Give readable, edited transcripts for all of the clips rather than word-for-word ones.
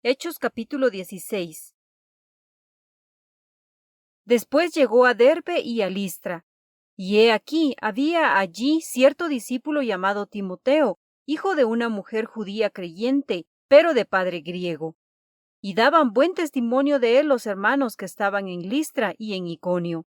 Hechos capítulo 16. Después llegó a Derbe y a Listra, y he aquí había allí cierto discípulo llamado Timoteo, hijo de una mujer judía creyente, pero de padre griego. Y daban buen testimonio de él los hermanos que estaban en Listra y en Iconio.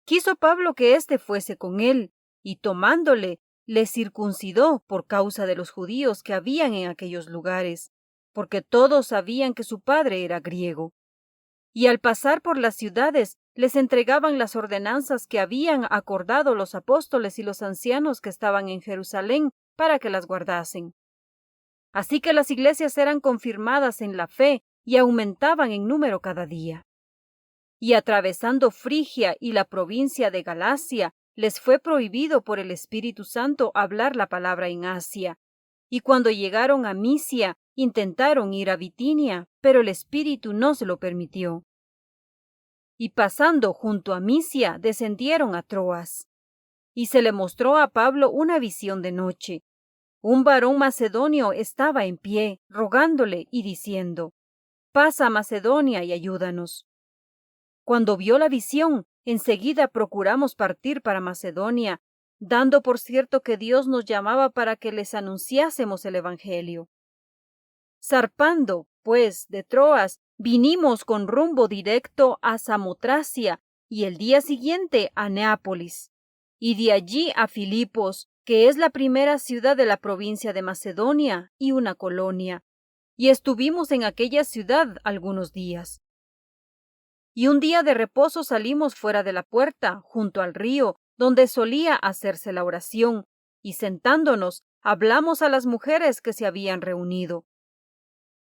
Quiso Pablo que éste fuese con él, y tomándole, le circuncidó por causa de los judíos que habían en aquellos lugares, porque todos sabían que su padre era griego. Y al pasar por las ciudades, les entregaban las ordenanzas que habían acordado los apóstoles y los ancianos que estaban en Jerusalén para que las guardasen. Así que las iglesias eran confirmadas en la fe y aumentaban en número cada día. Y atravesando Frigia y la provincia de Galacia, les fue prohibido por el Espíritu Santo hablar la palabra en Asia. Y cuando llegaron a Misia, intentaron ir a Bitinia, pero el Espíritu no se lo permitió. Y pasando junto a Misia, descendieron a Troas. Y se le mostró a Pablo una visión de noche. Un varón macedonio estaba en pie, rogándole y diciendo: «Pasa a Macedonia y ayúdanos». Cuando vio la visión, enseguida procuramos partir para Macedonia, dando por cierto que Dios nos llamaba para que les anunciásemos el Evangelio. Zarpando, pues, de Troas, vinimos con rumbo directo a Samotracia y el día siguiente a Neápolis, y de allí a Filipos, que es la primera ciudad de la provincia de Macedonia y una colonia, y estuvimos en aquella ciudad algunos días. Y un día de reposo salimos fuera de la puerta, junto al río, donde solía hacerse la oración, y sentándonos, hablamos a las mujeres que se habían reunido.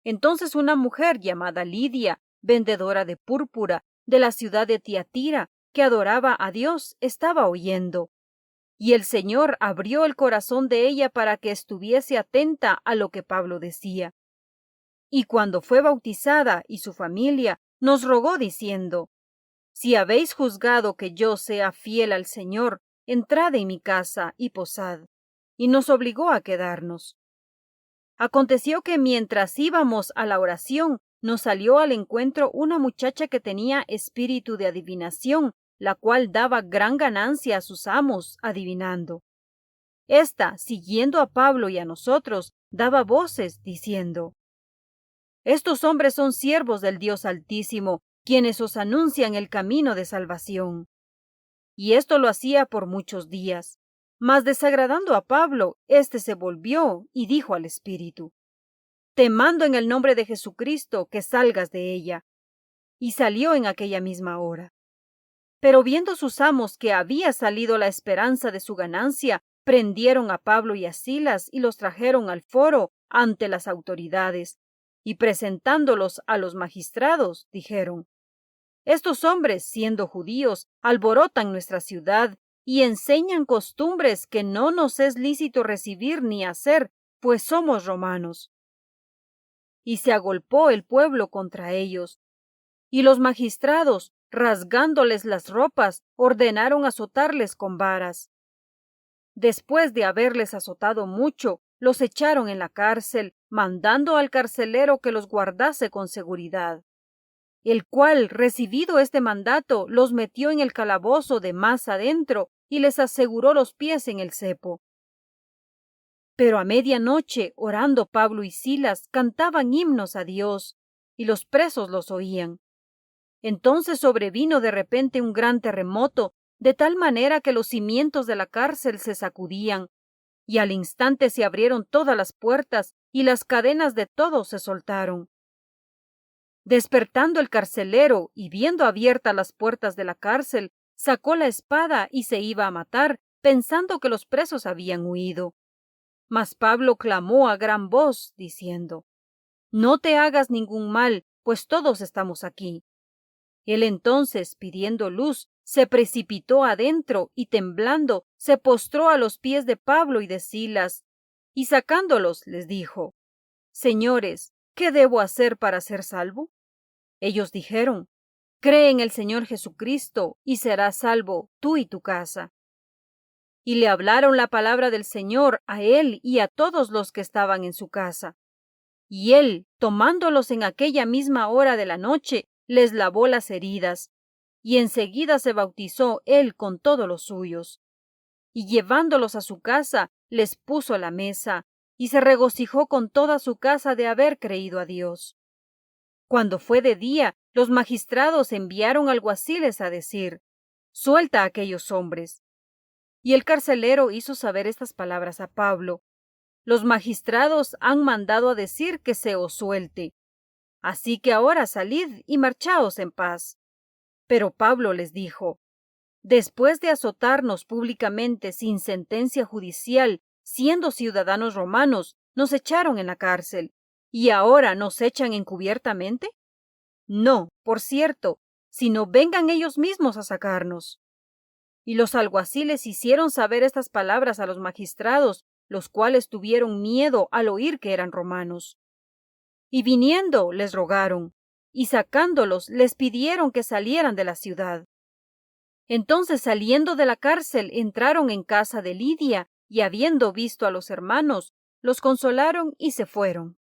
Entonces una mujer llamada Lidia, vendedora de púrpura, de la ciudad de Tiatira, que adoraba a Dios, estaba oyendo. Y el Señor abrió el corazón de ella para que estuviese atenta a lo que Pablo decía. Y cuando fue bautizada y su familia, nos rogó diciendo: «Si habéis juzgado que yo sea fiel al Señor, entrad en mi casa y posad». Y nos obligó a quedarnos. Aconteció que mientras íbamos a la oración, nos salió al encuentro una muchacha que tenía espíritu de adivinación, la cual daba gran ganancia a sus amos adivinando. Esta, siguiendo a Pablo y a nosotros, daba voces diciendo: «Estos hombres son siervos del Dios Altísimo, quienes os anuncian el camino de salvación». Y esto lo hacía por muchos días. Mas desagradando a Pablo, éste se volvió y dijo al espíritu: «Te mando en el nombre de Jesucristo que salgas de ella». Y salió en aquella misma hora. Pero viendo sus amos que había salido la esperanza de su ganancia, prendieron a Pablo y a Silas y los trajeron al foro ante las autoridades, y presentándolos a los magistrados, dijeron: «Estos hombres, siendo judíos, alborotan nuestra ciudad y enseñan costumbres que no nos es lícito recibir ni hacer, pues somos romanos». Y se agolpó el pueblo contra ellos, y los magistrados, rasgándoles las ropas, ordenaron azotarles con varas. Después de haberles azotado mucho, los echaron en la cárcel, mandando al carcelero que los guardase con seguridad, el cual, recibido este mandato, los metió en el calabozo de más adentro y les aseguró los pies en el cepo. Pero a medianoche, orando Pablo y Silas, cantaban himnos a Dios, y los presos los oían. Entonces sobrevino de repente un gran terremoto, de tal manera que los cimientos de la cárcel se sacudían, y al instante se abrieron todas las puertas, y las cadenas de todos se soltaron. Despertando el carcelero y viendo abiertas las puertas de la cárcel, sacó la espada y se iba a matar, pensando que los presos habían huido. Mas Pablo clamó a gran voz, diciendo: «No te hagas ningún mal, pues todos estamos aquí». Él entonces, pidiendo luz, se precipitó adentro y temblando, se postró a los pies de Pablo y de Silas, y sacándolos les dijo: «Señores, ¿qué debo hacer para ser salvo?». Ellos dijeron: «Cree en el Señor Jesucristo, y serás salvo tú y tu casa». Y le hablaron la palabra del Señor a él y a todos los que estaban en su casa. Y él, tomándolos en aquella misma hora de la noche, les lavó las heridas, y enseguida se bautizó él con todos los suyos. Y llevándolos a su casa, les puso a la mesa, y se regocijó con toda su casa de haber creído a Dios. Cuando fue de día, los magistrados enviaron alguaciles a decir: «Suelta a aquellos hombres». Y el carcelero hizo saber estas palabras a Pablo: «Los magistrados han mandado a decir que se os suelte. Así que ahora salid y marchaos en paz». Pero Pablo les dijo: «Después de azotarnos públicamente sin sentencia judicial, siendo ciudadanos romanos, nos echaron en la cárcel, ¿y ahora nos echan encubiertamente? No, por cierto, sino vengan ellos mismos a sacarnos». Y los alguaciles hicieron saber estas palabras a los magistrados, los cuales tuvieron miedo al oír que eran romanos. Y viniendo, les rogaron, y sacándolos, les pidieron que salieran de la ciudad. Entonces, saliendo de la cárcel, entraron en casa de Lidia, y habiendo visto a los hermanos, los consolaron y se fueron.